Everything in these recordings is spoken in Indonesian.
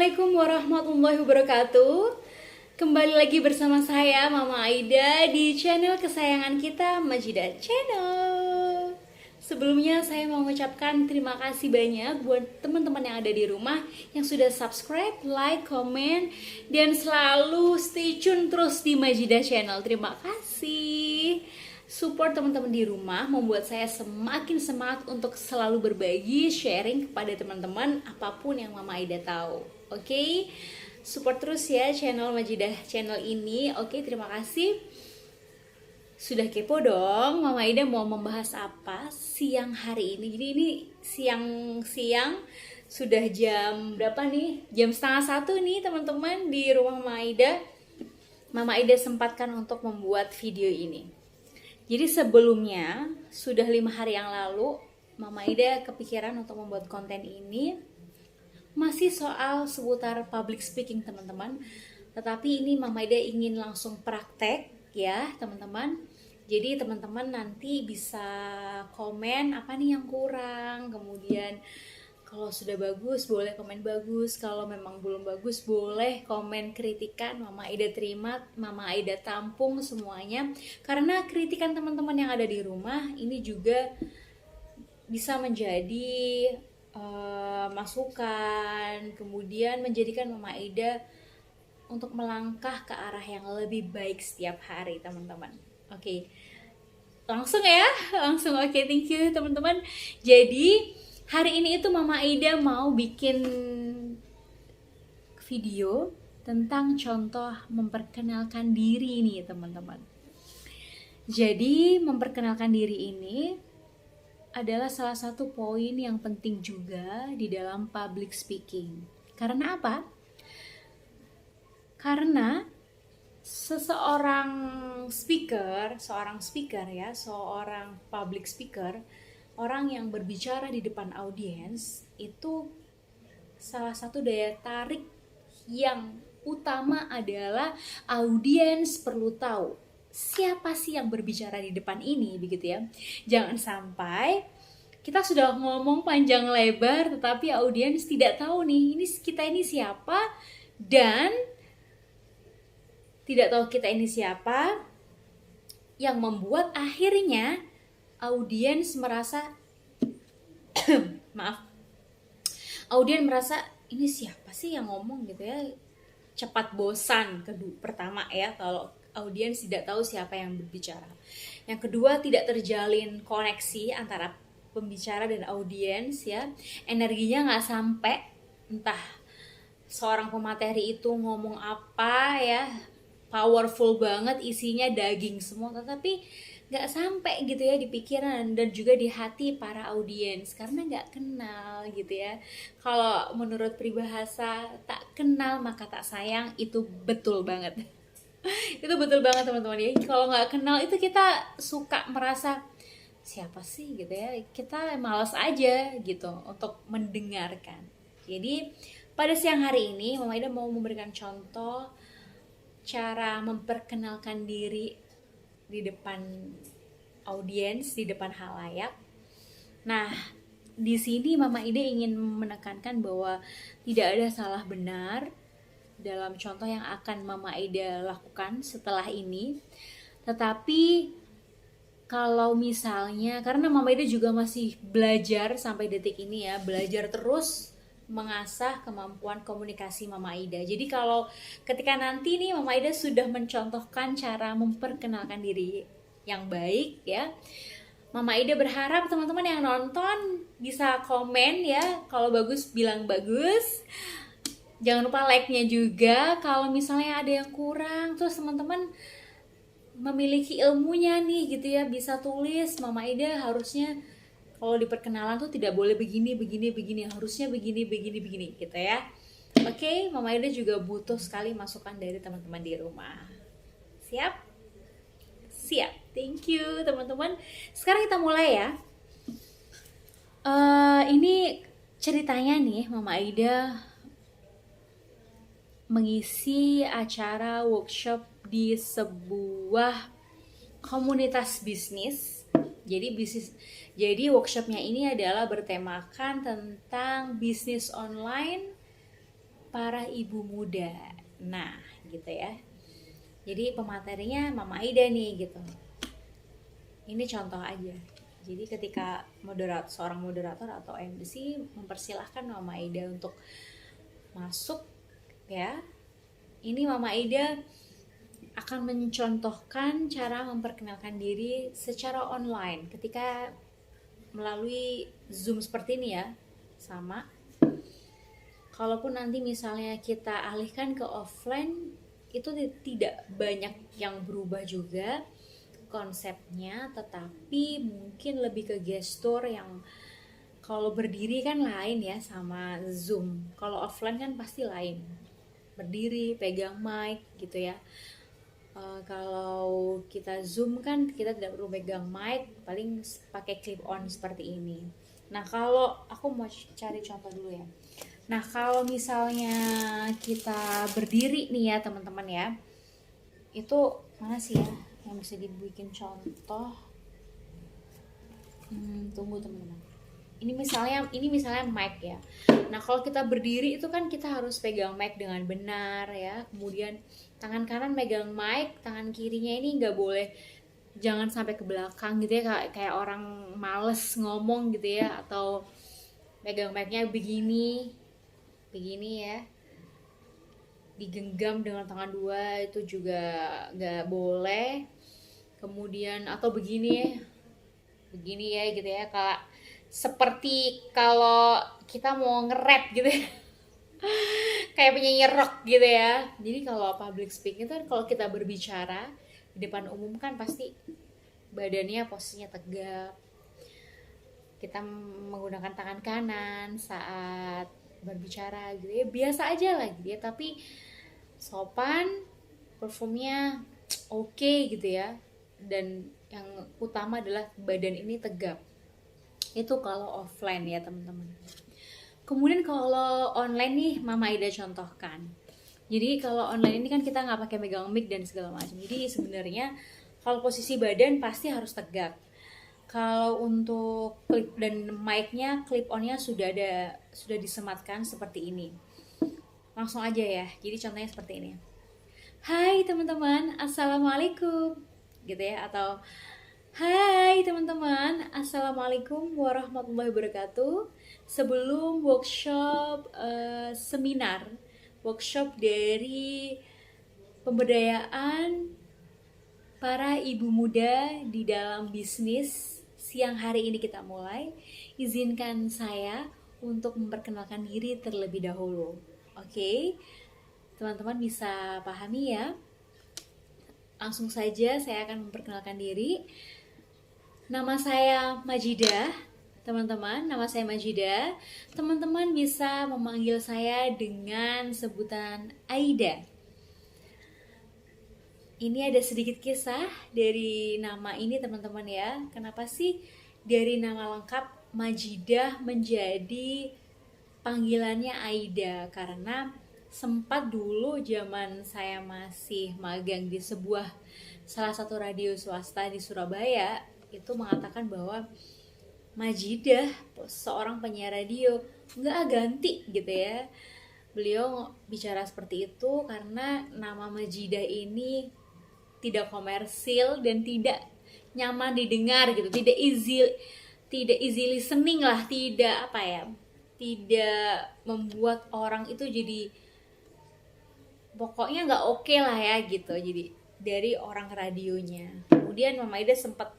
Assalamualaikum warahmatullahi wabarakatuh. Kembali lagi bersama saya Mama Aida di channel kesayangan kita, Majidah Channel. Sebelumnya saya mau mengucapkan terima kasih banyak buat teman-teman yang ada di rumah yang sudah subscribe, like, komen, dan selalu stay tune terus di Majidah Channel. Terima kasih. Support teman-teman di rumah membuat saya semakin semangat untuk selalu berbagi, sharing kepada teman-teman apapun yang Mama Aida tahu. Oke? Support terus ya channel Majidah Channel ini. Oke, terima kasih. Sudah kepo dong, Mama Aida mau membahas apa siang hari ini. Jadi ini siang-siang, sudah jam berapa nih? Jam 12:30 nih teman-teman di rumah Mama Aida. Mama Aida sempatkan untuk membuat video ini. Jadi sebelumnya, sudah 5 hari yang lalu, Mama Aida kepikiran untuk membuat konten ini. Masih soal seputar public speaking teman-teman. Tetapi ini Mama Aida ingin langsung praktek ya teman-teman. Jadi teman-teman nanti bisa komen apa nih yang kurang. Kemudian kalau sudah bagus boleh komen bagus. Kalau memang belum bagus boleh komen kritikan. Mama Aida terima, Mama Aida tampung semuanya. Karena kritikan teman-teman yang ada di rumah ini juga bisa menjadi masukan. Kemudian menjadikan Mama Aida untuk melangkah ke arah yang lebih baik setiap hari teman-teman. Oke. Langsung ya, langsung oke, thank you teman-teman. Jadi hari ini itu Mama Aida mau bikin video tentang contoh memperkenalkan diri nih teman-teman. Jadi memperkenalkan diri ini adalah salah satu poin yang penting juga di dalam public speaking. Karena apa? Karena seorang public speaker, orang yang berbicara di depan audiens itu salah satu daya tarik yang utama adalah audiens perlu tahu siapa sih yang berbicara di depan ini, begitu ya. Jangan sampai kita sudah ngomong panjang lebar tetapi audiens tidak tahu nih kita ini siapa, dan tidak tahu kita ini siapa, yang membuat akhirnya audiens merasa audiens merasa ini siapa sih yang ngomong gitu ya, cepat bosan. Pertama ya, kalau audiens tidak tahu siapa yang berbicara. Yang kedua, tidak terjalin koneksi antara pembicara dan audiens ya, energinya nggak sampai, entah seorang pemateri itu ngomong apa ya, powerful banget, isinya daging semua, tetapi nggak sampai gitu ya di pikiran dan juga di hati para audiens karena nggak kenal gitu ya. Kalau menurut peribahasa tak kenal maka tak sayang, itu betul banget. Itu betul banget teman-teman ya. Kalau nggak kenal itu kita suka merasa siapa sih gitu ya, kita malas aja gitu untuk mendengarkan. Jadi pada siang hari ini Mama Aida mau memberikan contoh cara memperkenalkan diri di depan audiens, di depan halayak. Nah, di sini Mama Aida ingin menekankan bahwa tidak ada salah benar dalam contoh yang akan Mama Aida lakukan setelah ini. Tetapi kalau misalnya, karena Mama Aida juga masih belajar sampai detik ini ya, belajar terus mengasah kemampuan komunikasi Mama Aida. Jadi kalau ketika nanti nih Mama Aida sudah mencontohkan cara memperkenalkan diri yang baik ya, Mama Aida berharap teman-teman yang nonton bisa komen ya, kalau bagus bilang bagus. Jangan lupa like-nya juga. Kalau misalnya ada yang kurang, terus teman-teman memiliki ilmunya nih gitu ya, bisa tulis Mama Aida harusnya kalau di perkenalan tuh tidak boleh begini, harusnya begini gitu ya. Oke, Mama Aida juga butuh sekali masukan dari teman-teman di rumah. Siap? Siap, thank you teman-teman. Sekarang kita mulai ya. Ini ceritanya nih, Mama Aida mengisi acara workshop di sebuah komunitas bisnis. Jadi workshopnya ini adalah bertemakan tentang bisnis online para ibu muda. Nah, gitu ya. Jadi pematerinya Mama Aida nih gitu. Ini contoh aja. Jadi ketika seorang moderator atau MC mempersilahkan Mama Aida untuk masuk ya. Ini Mama Aida akan mencontohkan cara memperkenalkan diri secara online ketika melalui Zoom seperti ini ya. Sama. Kalaupun nanti misalnya kita alihkan ke offline, itu tidak banyak yang berubah juga konsepnya, tetapi mungkin lebih ke gestur yang kalau berdiri kan lain ya sama Zoom. Kalau offline kan pasti lain. Berdiri, pegang mic gitu ya. Kalau kita Zoom kan kita tidak perlu pegang mic, paling pakai clip on seperti ini. Nah, kalau aku mau cari contoh dulu ya. Nah, kalau misalnya kita berdiri nih ya teman-teman ya, itu mana sih ya yang bisa dibikin contoh? Tunggu teman-teman. Ini misalnya mic ya. Nah, kalau kita berdiri itu kan kita harus pegang mic dengan benar ya. Kemudian tangan kanan megang mic, tangan kirinya ini nggak boleh, jangan sampai ke belakang gitu ya, kayak orang males ngomong gitu ya, atau pegang mic-nya begini ya, digenggam dengan tangan dua itu juga nggak boleh. Kemudian atau begini ya gitu ya, seperti kalau kita mau nge-rap gitu ya. Kayak penyanyi rock gitu ya. Jadi kalau public speaking itu kan kalau kita berbicara di depan umum kan pasti badannya posisinya tegap. Kita menggunakan tangan kanan saat berbicara gitu ya, biasa aja lah gitu ya, tapi sopan, performnya oke gitu ya, dan yang utama adalah badan ini tegap. Itu kalau offline ya teman-teman. Kemudian kalau online nih Mama Aida contohkan. Jadi kalau online ini kan kita nggak pakai megang mic dan segala macam. Jadi sebenarnya kalau posisi badan pasti harus tegak. Kalau untuk clip dan mic-nya, clip on-nya sudah disematkan seperti ini. Langsung aja ya. Jadi contohnya seperti ini. Hai teman-teman, assalamualaikum. Gitu ya, atau hai teman-teman, assalamualaikum warahmatullahi wabarakatuh. Sebelum workshop dari pemberdayaan para ibu muda di dalam bisnis, siang hari ini kita mulai. Izinkan saya untuk memperkenalkan diri terlebih dahulu. Oke, teman-teman bisa pahami ya. Langsung saja saya akan memperkenalkan diri. Nama saya Majidah, teman-teman. Nama saya Majidah. Teman-teman bisa memanggil saya dengan sebutan Aida. Ini ada sedikit kisah dari nama ini teman-teman ya. Kenapa sih dari nama lengkap Majidah menjadi panggilannya Aida? Karena sempat dulu zaman saya masih magang di salah satu radio swasta di Surabaya, itu mengatakan bahwa Majidah seorang penyiar radio, nggak ganti gitu ya. Beliau bicara seperti itu karena nama Majidah ini tidak komersil dan tidak nyaman didengar gitu, tidak easy listening lah, tidak membuat orang itu jadi pokoknya nggak oke lah ya gitu. Jadi dari orang radionya. Kemudian Mama Aida sempat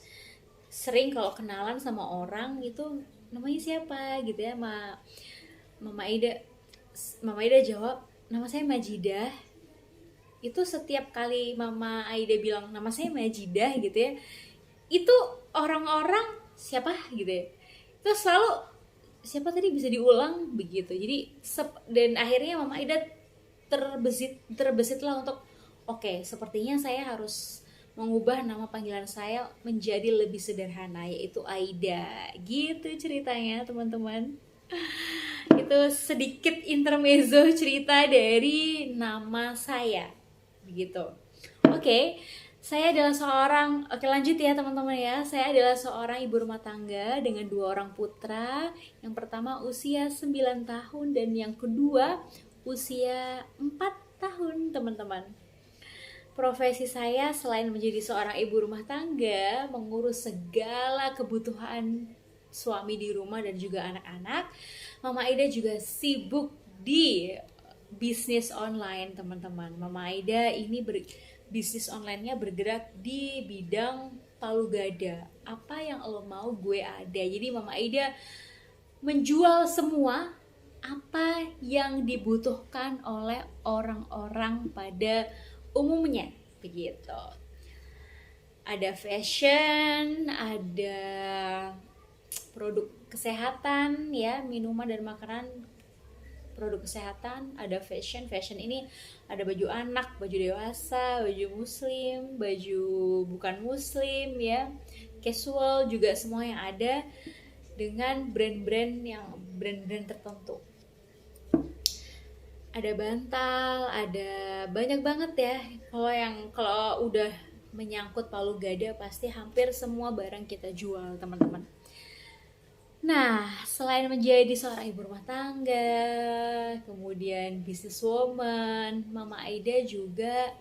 sering kalau kenalan sama orang itu namanya siapa gitu ya, Mama Aida jawab nama saya Majidah. Itu setiap kali Mama Aida bilang nama saya Majidah gitu ya, itu orang-orang siapa gitu ya, itu selalu siapa tadi, bisa diulang begitu. Jadi dan akhirnya Mama Aida terbesit lah untuk oke, sepertinya saya harus mengubah nama panggilan saya menjadi lebih sederhana, yaitu Aida. Gitu ceritanya teman-teman. Itu sedikit intermezzo cerita dari nama saya begitu. Oke, lanjut ya teman-teman ya. Saya adalah seorang ibu rumah tangga dengan 2 orang putra. Yang pertama usia 9 tahun dan yang kedua usia 4 tahun teman-teman. Profesi saya selain menjadi seorang ibu rumah tangga, mengurus segala kebutuhan suami di rumah dan juga anak-anak, Mama Aida juga sibuk di bisnis online teman-teman. Mama Aida ini bisnis online-nya bergerak di bidang palu gada. Apa yang lo mau gue ada. Jadi Mama Aida menjual semua apa yang dibutuhkan oleh orang-orang pada umumnya begitu. Ada fashion, ada produk kesehatan ya, minuman dan makanan, produk kesehatan, ada fashion. Fashion ini ada baju anak, baju dewasa, baju muslim, baju bukan muslim ya, casual juga, semua yang ada dengan brand-brand tertentu. Ada bantal, ada banyak banget ya. Kalau udah menyangkut palu gada pasti hampir semua barang kita jual teman-teman. Nah, selain menjadi seorang ibu rumah tangga, kemudian businesswoman, Mama Aida juga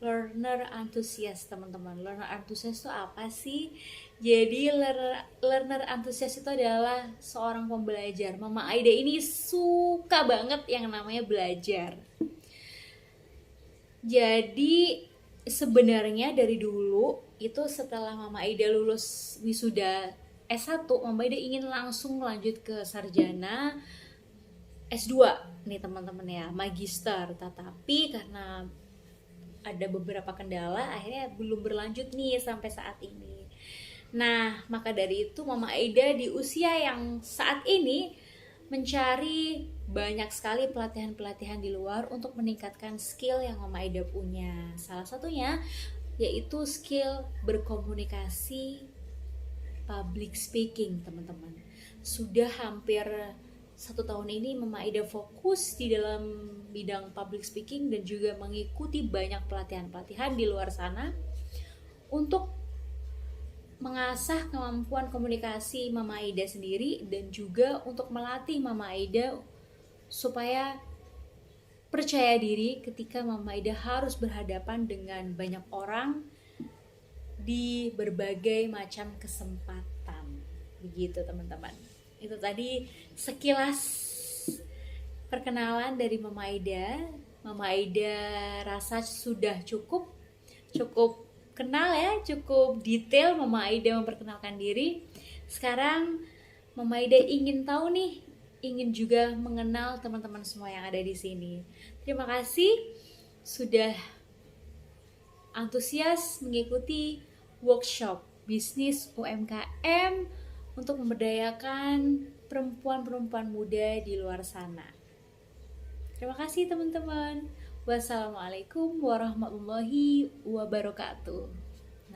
learner antusias teman-teman. Learner antusias itu apa sih? Jadi learner antusias itu adalah seorang pembelajar. Mama Aida ini suka banget yang namanya belajar. Jadi sebenarnya dari dulu itu setelah Mama Aida lulus wisuda S1, Mama Aida ingin langsung lanjut ke sarjana S2 nih teman-teman ya, magister. Tetapi karena ada beberapa kendala akhirnya belum berlanjut nih sampai saat ini. Nah, maka dari itu Mama Aida di usia yang saat ini mencari banyak sekali pelatihan-pelatihan di luar untuk meningkatkan skill yang Mama Aida punya. Salah satunya yaitu skill berkomunikasi, public speaking teman-teman. Sudah hampir 1 tahun ini Mama Aida fokus di dalam bidang public speaking dan juga mengikuti banyak pelatihan-pelatihan di luar sana untuk mengasah kemampuan komunikasi Mama Aida sendiri dan juga untuk melatih Mama Aida supaya percaya diri ketika Mama Aida harus berhadapan dengan banyak orang di berbagai macam kesempatan. Begitu teman-teman. Itu tadi sekilas perkenalan dari Mama Aida. Mama Aida rasa sudah cukup kenal ya, cukup detail Mama Aida memperkenalkan diri. Sekarang Mama Aida ingin tahu nih, ingin juga mengenal teman-teman semua yang ada di sini. Terima kasih sudah antusias mengikuti workshop bisnis UMKM untuk memberdayakan perempuan-perempuan muda di luar sana. Terima kasih teman-teman. Wassalamualaikum warahmatullahi wabarakatuh.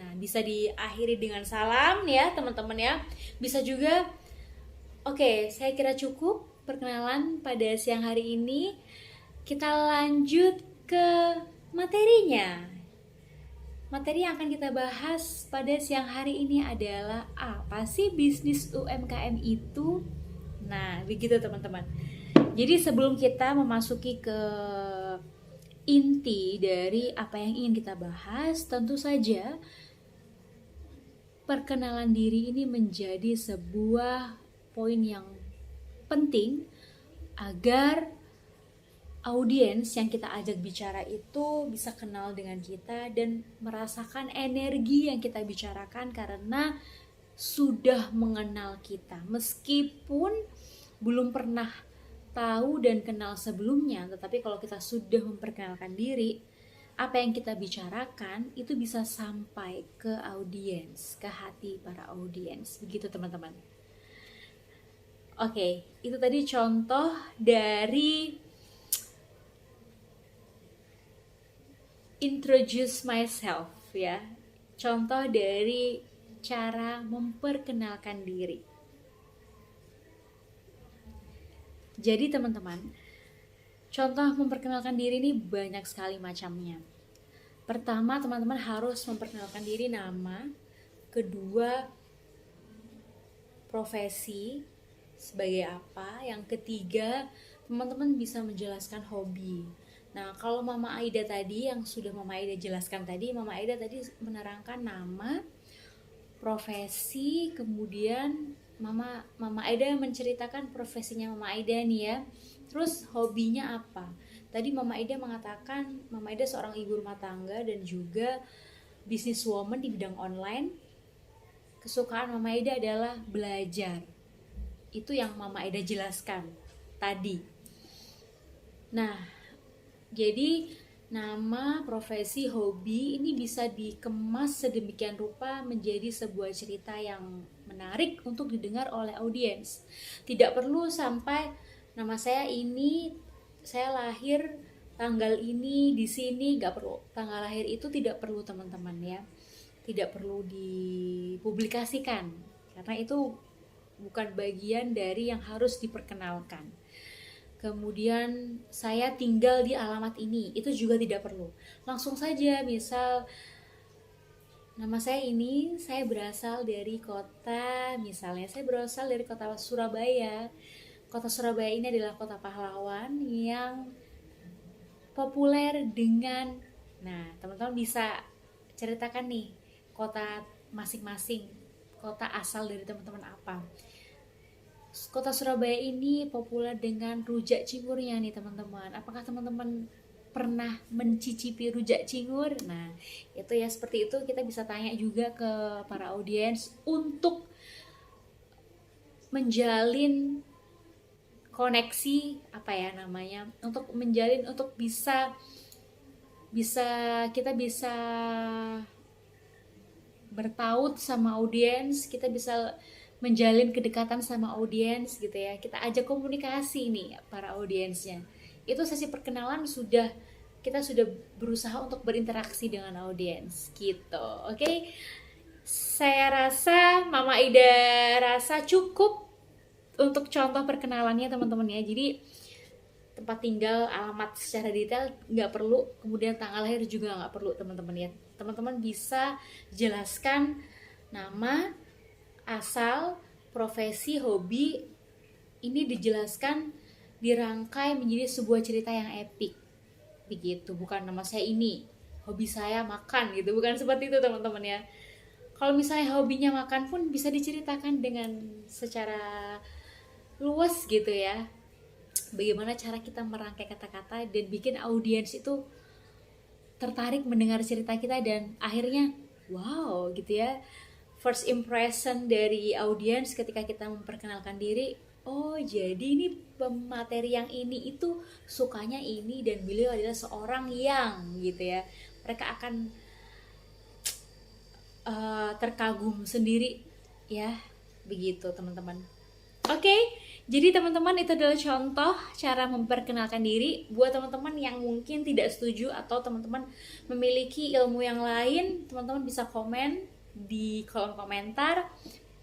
Nah, bisa diakhiri dengan salam ya teman-teman ya. Bisa juga. Oke, saya kira cukup perkenalan pada siang hari ini. Kita lanjut ke materinya. Materi yang akan kita bahas pada siang hari ini adalah apa sih bisnis UMKM itu? Nah, begitu teman-teman. Jadi sebelum kita memasuki ke inti dari apa yang ingin kita bahas, tentu saja perkenalan diri ini menjadi sebuah poin yang penting agar audiens yang kita ajak bicara itu bisa kenal dengan kita dan merasakan energi yang kita bicarakan karena sudah mengenal kita. Meskipun belum pernah tahu dan kenal sebelumnya, tetapi kalau kita sudah memperkenalkan diri, apa yang kita bicarakan itu bisa sampai ke audiens, ke hati para audiens. Begitu teman-teman. Oke, itu tadi contoh dari introduce myself ya. Contoh dari cara memperkenalkan diri. Jadi teman-teman, contoh memperkenalkan diri ini banyak sekali macamnya. Pertama, teman-teman harus memperkenalkan diri nama, kedua profesi sebagai apa, yang ketiga teman-teman bisa menjelaskan hobi. Nah, kalau Mama Aida tadi yang sudah Mama Aida jelaskan tadi, Mama Aida tadi menerangkan nama, profesi, kemudian Mama Aida menceritakan profesinya Mama Aida nih ya. Terus hobinya apa? Tadi Mama Aida mengatakan Mama Aida seorang ibu rumah tangga dan juga businesswoman di bidang online. Kesukaan Mama Aida adalah belajar. Itu yang Mama Aida jelaskan tadi. Nah, jadi nama, profesi, hobi ini bisa dikemas sedemikian rupa menjadi sebuah cerita yang menarik untuk didengar oleh audiens. Tidak perlu sampai nama saya ini, saya lahir tanggal ini di sini, gak perlu. Tanggal lahir itu tidak perlu teman-teman ya. Tidak perlu dipublikasikan karena itu bukan bagian dari yang harus diperkenalkan. Kemudian saya tinggal di alamat ini, itu juga tidak perlu. Langsung saja, misal nama saya ini, saya berasal dari kota, misalnya saya berasal dari kota Surabaya. Kota Surabaya ini adalah kota pahlawan yang populer dengan, nah teman-teman bisa ceritakan nih kota masing-masing, kota asal dari teman-teman apa. Kota Surabaya ini populer dengan rujak cingurnya nih teman-teman. Apakah teman-teman pernah mencicipi rujak cingur? Nah, itu ya seperti itu kita bisa tanya juga ke para audiens untuk menjalin koneksi apa ya namanya? Untuk menjalin untuk bisa kita bisa bertaut sama audiens, kita bisa menjalin kedekatan sama audiens gitu ya. Kita ajak komunikasi nih para audiensnya. Itu sesi perkenalan kita sudah berusaha untuk berinteraksi dengan audiens gitu. Oke. Saya rasa Mama Ida rasa cukup untuk contoh perkenalannya teman-teman ya. Jadi tempat tinggal, alamat secara detail nggak perlu, kemudian tanggal lahir juga nggak perlu teman-teman ya. Teman-teman bisa jelaskan nama, asal, profesi, hobi, ini dijelaskan, dirangkai menjadi sebuah cerita yang epik begitu. Bukan nama saya ini, hobi saya makan gitu, bukan seperti itu teman-teman ya. Kalau misalnya hobinya makan pun bisa diceritakan dengan secara luas gitu ya, bagaimana cara kita merangkai kata-kata dan bikin audiens itu tertarik mendengar cerita kita dan akhirnya wow gitu ya. First impression dari audiens ketika kita memperkenalkan diri, oh jadi ini pemateri yang ini itu sukanya ini dan beliau adalah seorang yang gitu ya. Mereka akan terkagum sendiri ya, begitu teman-teman. Oke, jadi teman-teman itu adalah contoh cara memperkenalkan diri. Buat teman-teman yang mungkin tidak setuju atau teman-teman memiliki ilmu yang lain, teman-teman bisa komen di kolom komentar,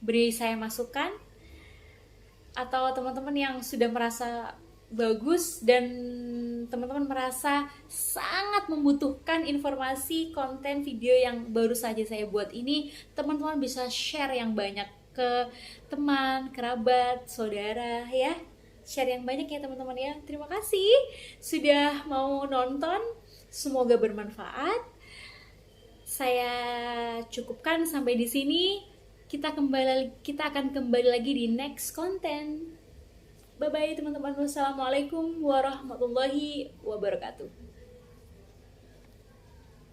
beri saya masukan. Atau teman-teman yang sudah merasa bagus dan teman-teman merasa sangat membutuhkan informasi konten video yang baru saja saya buat ini, teman-teman bisa share yang banyak ke teman, kerabat, saudara ya. Share yang banyak ya teman-teman ya. Terima kasih sudah mau nonton. Semoga bermanfaat. Saya cukupkan sampai di sini. Kita akan kembali lagi di next konten. Bye bye teman-teman. Wassalamualaikum warahmatullahi wabarakatuh.